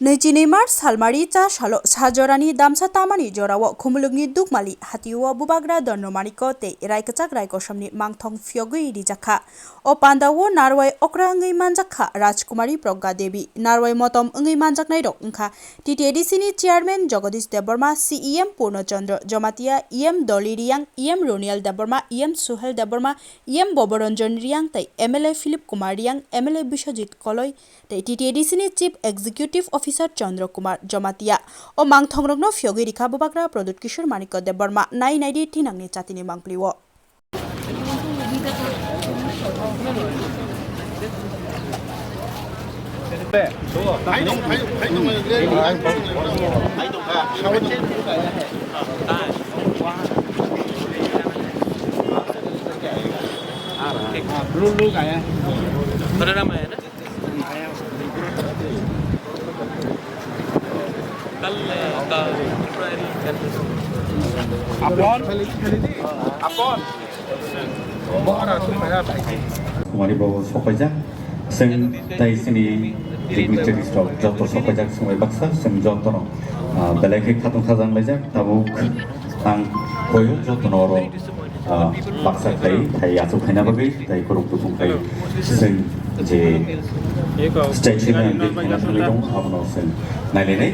नैजिनै मार्च सालमारि चा साजरानि दामसा तामानि जराव खुमुलुगनि दुगमाली हातिवा बुबाग्रा दन्नमानिको ते रायकचाक रायकोसमनि मांथं फियोगै रिजाखा o pandawo narwai okra ngai manjakha Rajkumari Progga Devi narwai motom ngai manjaknai rok ongkha TTADC ni chairman Jagadish Debarma CEM Purnachandra Jomatia EM Dolly Riang EM Ronial Debarma EM Suhel Debarma EM Boboranjan Riang tai MLA Philip Kumar Riang MLA Bishojit Koloi tai TTADC ni Chief Executive Officer Chandra Kumar Jomatia o mangthongrokno phyogi rikha bubakra Pradut Kishore Manikko Debarma nai naidi tinangni chatini mangpliwo Kumari bawa sopajak, seng tai sini dignitary stock joto sopajak semua baksa seng joto no belakang katung kazan lejak tabuk ang koyo joto noro baksa kai asu kai na bagai tai korok tutung kai seng je station yang di kai na pelidong abno seng nai nai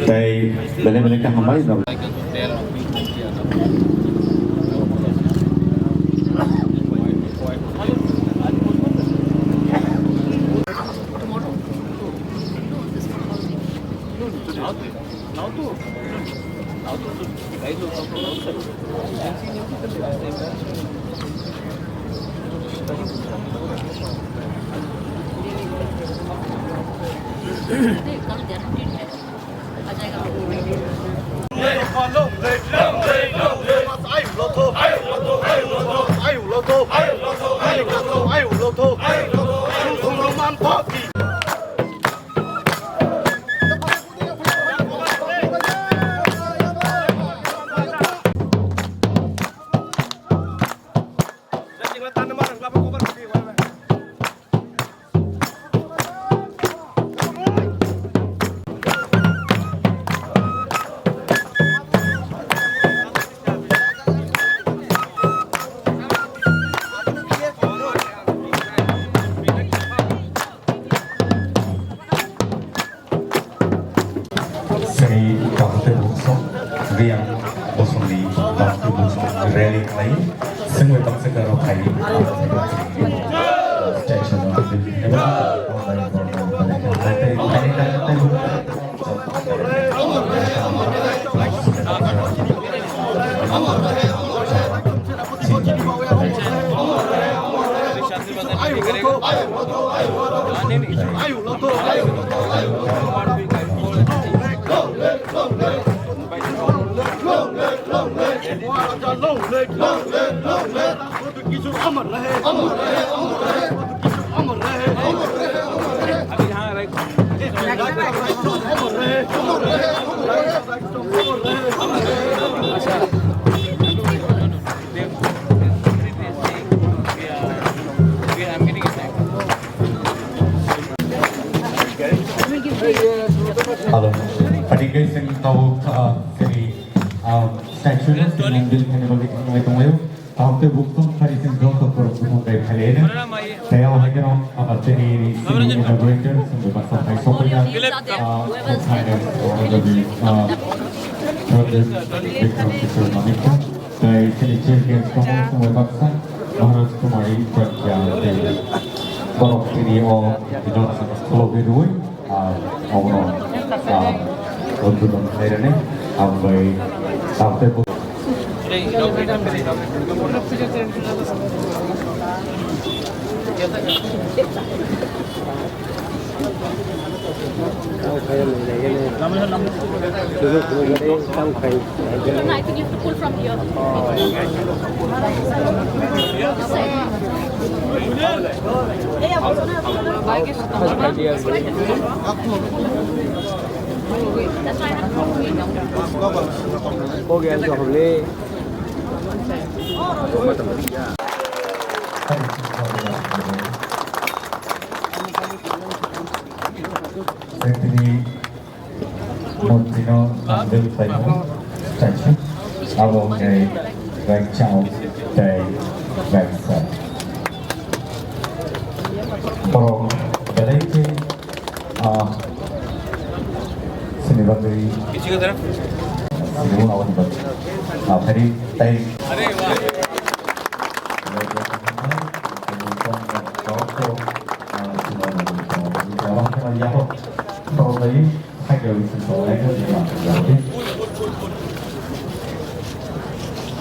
tai belakang hamai Riang bosoni bakti bosoni rally kai semua bangsa karo kai station Hello. Padigai sing tahu sini statue sing bil kene bagi kami tumayo. Tahun bukti hari sing jauh per bukti kai kalian. Saya orang kena apa sini sini inaugurator sing berbahasa Thai soalnya. Saya orang dari project Vikram Kishore Manikko. Saya sini chairman semua berbahasa Rajkumari Progga Devi. Borok sini oh tidak sekolah kedua. Overall, untuk daerah ini, sampai I think you have to pull from here. Montino Nandil Saimo statue along a right child day website. From the late Sinivagari Hari Tay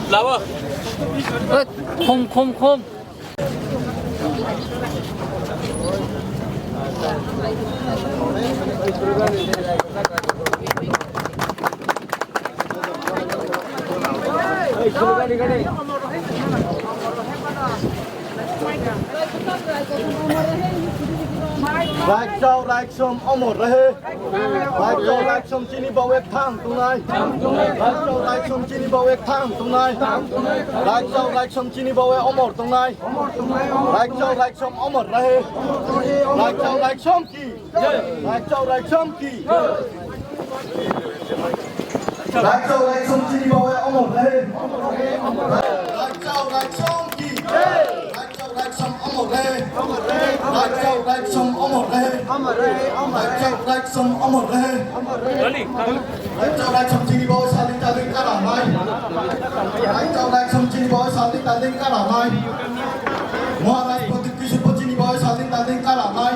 Flower. Không. Raik som omor rahe. Raik som chini bau ek thang tunai. Raik som chini bau ek thang tunai. Raik som chini bau ek omor tunai. Raik som omor rahe. Raik som ki. Raik som ki. Raik som chini bau ek omor rahe. Raik som ki. Raik som omor rahe. Raik som omor rahe. Raik som omor rahe. Raik som chini bau saling taling karamai. Raik som chini bau saling taling karamai. Maharaj Pati Kishore Chini bau saling taling karamai.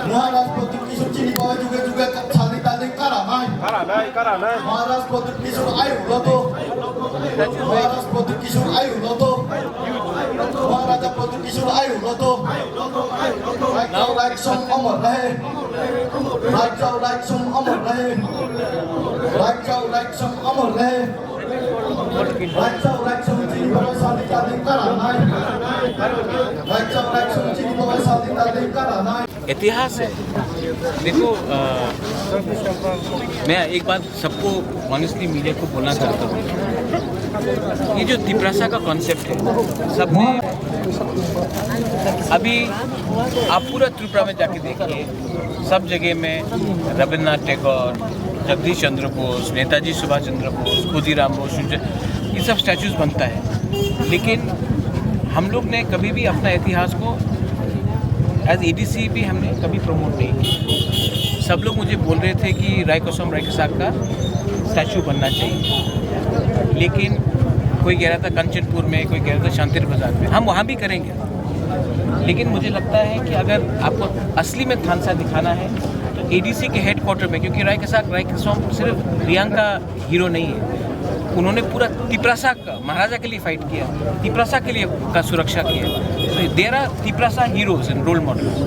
Maharaj Pati Kishore Chini bau juga saling taling karamai. Maharaj Pati Kishore ayu loto. Maharaj Pati Kishore ayu loto. Maharaja Pati Kishore ayu loto. Raik som omor rahe. Raik som omor rahe. Raik som omor rahe. Raik som chini bau saling taling karamai. Raik som chini bau saling taling karamai. इतिहास है। देखो मैं एक बात सबको honestly media को बोलना चाहता हूँ, ये जो तिपरासा का कॉन्सेप्ट है, सबने अभी आप पूरा त्रिपुरा में जाके देखिए, सब जगह में रविन्द्रनाथ टैगोर, जगदीश चंद्र बोस, नेताजी सुभाष चंद्र बोस, खुदीराम बोस, ये सब स्टैचूज बनता है। लेकिन हम लोग ने कभी भी अपना इतिहास को एज एडीसी भी हमने कभी प्रमोट नहीं किया। सब लोग मुझे बोल रहे थे कि रायकोसम रायकसाक का स्टैचू बनना चाहिए, लेकिन कोई कह रहा था कंचनपुर में, कोई कह रहा था शांतिर बाजार में, हम वहाँ भी करेंगे। लेकिन मुझे लगता है कि अगर आपको असली में थानसा दिखाना है तो एडीसी के हेडक्वार्टर में, क्योंकि रायकोसम सिर्फ रियांग का हीरो नहीं है, उन्होंने पूरा तिपरासा का महाराजा के लिए फाइट किया, तिपरासा के लिए का सुरक्षा किया। तो there are Tiprasa heroes and role models.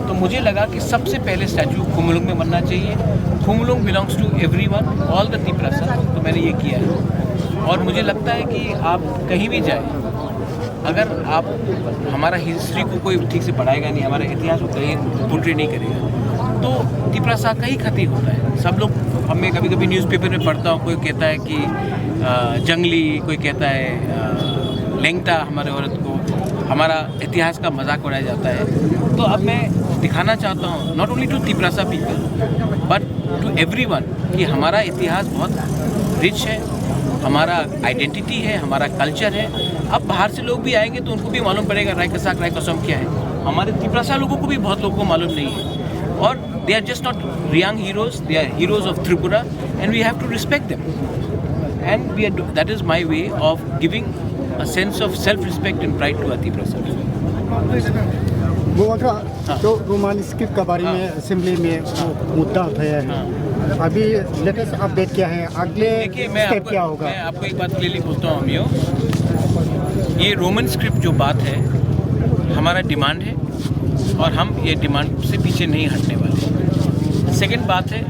तो मुझे लगा कि सबसे पहले स्टैचू खुमलुंग में बनना चाहिए। Khumulwng belongs to everyone, all the Tiprasa. तो मैंने ये किया है और मुझे लगता है कि आप कहीं भी जाए, अगर आप हमारा हिस्ट्री को कोई ठीक से पढ़ाएगा नहीं, हमारे इतिहास को कहीं पोर्ट्रे नहीं करेगा, तो तिपरासा का ही क्षति होता है। सब लोग, हमें कभी कभी न्यूज़पेपर में पढ़ता हूँ, कोई कहता है कि जंगली, कोई कहता है लेंगटा, हमारे औरत को हमारा इतिहास का मजाक उड़ाया जाता है। तो अब मैं दिखाना चाहता हूँ, not only to Tiprasa people but to everyone, कि हमारा इतिहास बहुत रिच है, हमारा आइडेंटिटी है, हमारा कल्चर है। अब बाहर से लोग भी आएंगे तो उनको भी मालूम पड़ेगा रायकसाक रायकोसम क्या है। हमारे तिपरासा लोगों को भी बहुत लोगों को मालूम नहीं है, और they are just not Riang heroes, they are heroes of Tripura, and we have to respect them. And that is my way of giving a sense of self-respect and pride to Tiprasa. वो तो Roman script के बारे में assembly में मुद्दा उठाया है, अभी लेटेस्ट अपडेट क्या है, अगले स्टेप क्या होगा? मैं आपको एक बात क्लियरली बोलता हूँ अमियो, ये रोमन स्क्रिप्ट जो बात है हमारा डिमांड है और हम ये डिमांड से पीछे नहीं हटने वाले। सेकंड बात है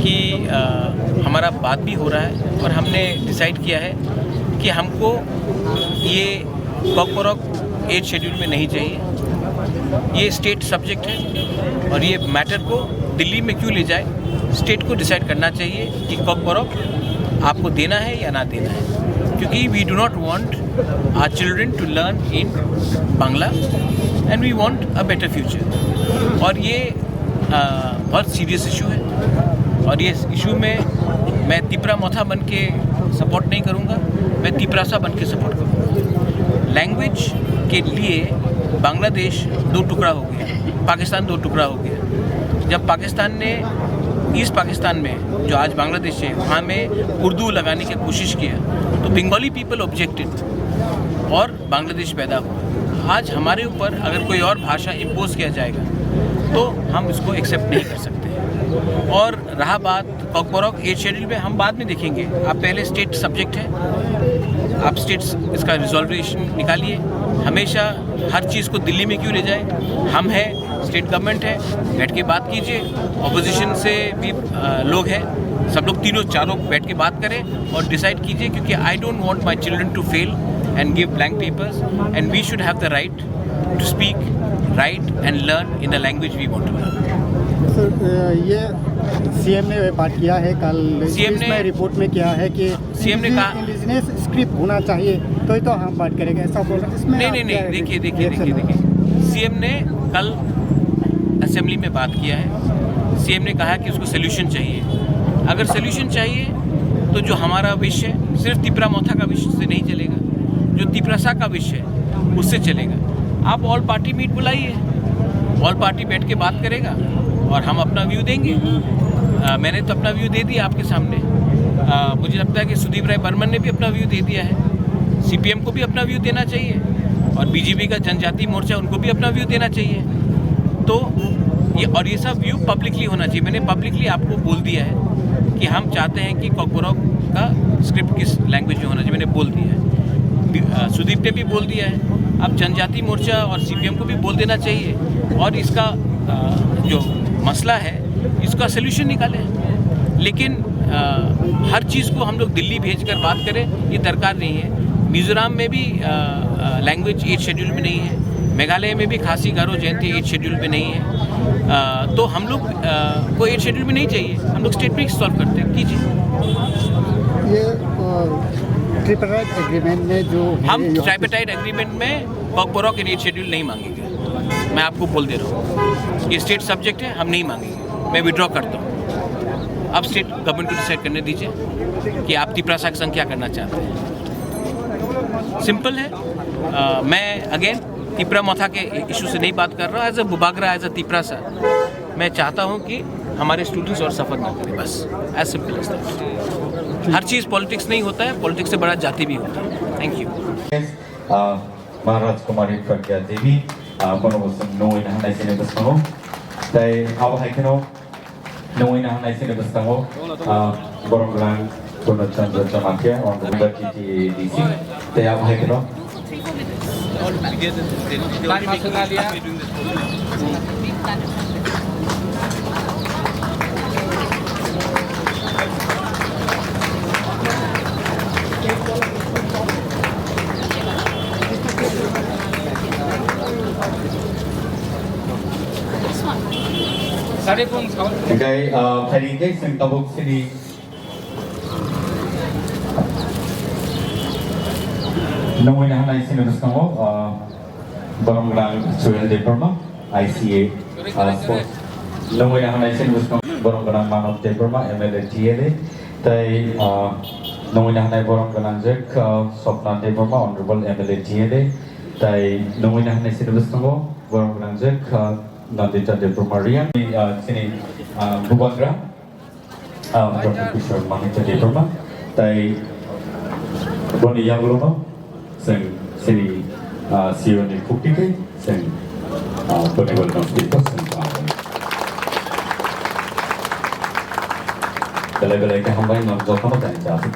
कि हमारा बात भी हो रहा है और हमने डिसाइड किया है कि हमको ये कॉकबोरोक 8 शेड्यूल में नहीं चाहिए। ये स्टेट सब्जेक्ट है और ये मैटर को दिल्ली में क्यों ले जाए, स्टेट को डिसाइड करना चाहिए कि कॉकबोरोक आपको देना है या ना देना है, क्योंकि we do not want our children to learn in Bangla and we want a better future. और ये बहुत सीरियस इशू है। और ये इशू में मैं तिपरा मोथा बन के सपोर्ट नहीं करूँगा, मैं तिपरासा बन के सपोर्ट करूँगा। लैंग्वेज के लिए बांग्लादेश दो टुकड़ा हो गया, पाकिस्तान दो टुकड़ा हो गया। जब पाकिस्तान ने ईस्ट पाकिस्तान में जो आज बांग्लादेश है वहाँ में उर्दू लगाने की कोशिश किया तो बंगाली पीपल ऑब्जेक्टेड और बांग्लादेश पैदा हुआ। आज हमारे ऊपर अगर कोई और भाषा इम्पोज किया जाएगा तो हम इसको एक्सेप्ट नहीं कर सकते। और रहा बात कॉकबोरॉक 8 शेड्यूल में हम बाद में देखेंगे, आप पहले स्टेट सब्जेक्ट है, आप स्टेट्स इसका रिजॉल्वेशन निकालिए। हमेशा हर चीज़ को दिल्ली में क्यों ले जाए, हम हैं, स्टेट गवर्नमेंट है, बैठ के बात कीजिए। ऑपोजिशन से भी लोग हैं, सब लोग तीनों चारों बैठ के बात करें और डिसाइड कीजिए, क्योंकि I don't want my children to fail and give blank papers and we should have the right to speak, right and learn in the language we want to learn. Sir, ये CM ने बात किया है कल, CM ने report में किया है कि CM ने कहा इंडिजिनस स्क्रिप्ट होना चाहिए तो हम बात करेंगे, ऐसा बोल रहे हैं। इसमें नहीं, देखिए सीएम ने कल असेंबली में बात किया है। सीएम ने कहा कि उसको सोल्यूशन चाहिए। अगर सोल्यूशन चाहिए तो जो हमारा विषय है सिर्फ तिपरा मोथा का विषय से नहीं चलेगा, जो तिपरासा का विषय है उससे चलेगा। आप ऑल पार्टी मीट बुलाइए, ऑल पार्टी बैठ के बात करेगा और हम अपना व्यू देंगे। मैंने तो अपना व्यू दे दिया आपके सामने। मुझे लगता है कि सुदीप राय बर्मन ने भी अपना व्यू दे दिया है। सीपीएम को भी अपना व्यू देना चाहिए और बीजेपी का जनजातीय मोर्चा उनको भी अपना व्यू देना चाहिए। तो ये सब व्यू पब्लिकली होना चाहिए। मैंने पब्लिकली आपको बोल दिया है कि हम चाहते हैं कि कॉकबोरॉक का स्क्रिप्ट किस लैंग्वेज में होना चाहिए, मैंने बोल दिया है। सुदीप ने भी बोल दिया है। अब जनजातीय मोर्चा और सीपीएम को भी बोल देना चाहिए और इसका जो मसला है इसका सलूशन निकालें। लेकिन हर चीज़ को हम लोग दिल्ली भेजकर बात करें, ये दरकार नहीं है। मिज़ोरम में भी लैंग्वेज 8 शेड्यूल में नहीं है, मेघालय में भी खासी गारो जयंती 8 शेड्यूल में नहीं है। तो हम लोग को 8 शेड्यूल में नहीं चाहिए, हम लोग स्टेट में सॉल्व करते हैं, कीजिए। ये ट्रिपराइट एग्रीमेंट में जो हम ट्राइपेटाइट एग्रीमेंट में कॉकबोरॉक इन 8 शेड्यूल नहीं मांगेंगे। मैं आपको बोल दे रहा हूँ, ये स्टेट सब्जेक्ट है, हम नहीं मांगेंगे। मैं विड्रॉ करता हूँ। अब स्टेट गवर्नमेंट को डिसाइड करने दीजिए कि आप तिपरासा की संख्या करना चाहते हैं। सिंपल है। मैं अगेन तिपरा मोथा के इशू से नहीं बात कर रहा हूँ। As a Bubagra, as a Tiprasa मैं चाहता हूँ कि हमारे स्टूडेंट्स और सफ़र ना करें, बस एज सिंपल एज दैट। हर चीज़ पॉलिटिक्स नहीं होता है, पॉलिटिक्स से बड़ा जाति भी होता है। Thank you. महाराज कुमारी प्रज्ञा देवी मनोबसन नोइन हानाय सेने बसंगो ताई आब हाइकेनो नोइन हानाय सेने बसंगो बरंगलां पूर्णचंद्र चमाकिया और यूनिवर्सिटी डीसी ताई आब हाइकेनो Okay, hari ini saya tabuk sini. Namun yang lain sini bersama barang-barang soal department ICA sport. Namun yang lain sini bersama barang-barang manav department MLA TLA. Tapi namun yang lain barang-barang jek Sopna department honorable MLA TLA. Tapi namun yang lain sini bersama barang-barang jek Nandita Depromarian sini Bubagra Dr. Kishore Mahita Deproma tai Boni Yanglono sing sini Sioni Pukike sing Boni Walno sing Belai-belai ke hambai nam jokono dan jatuh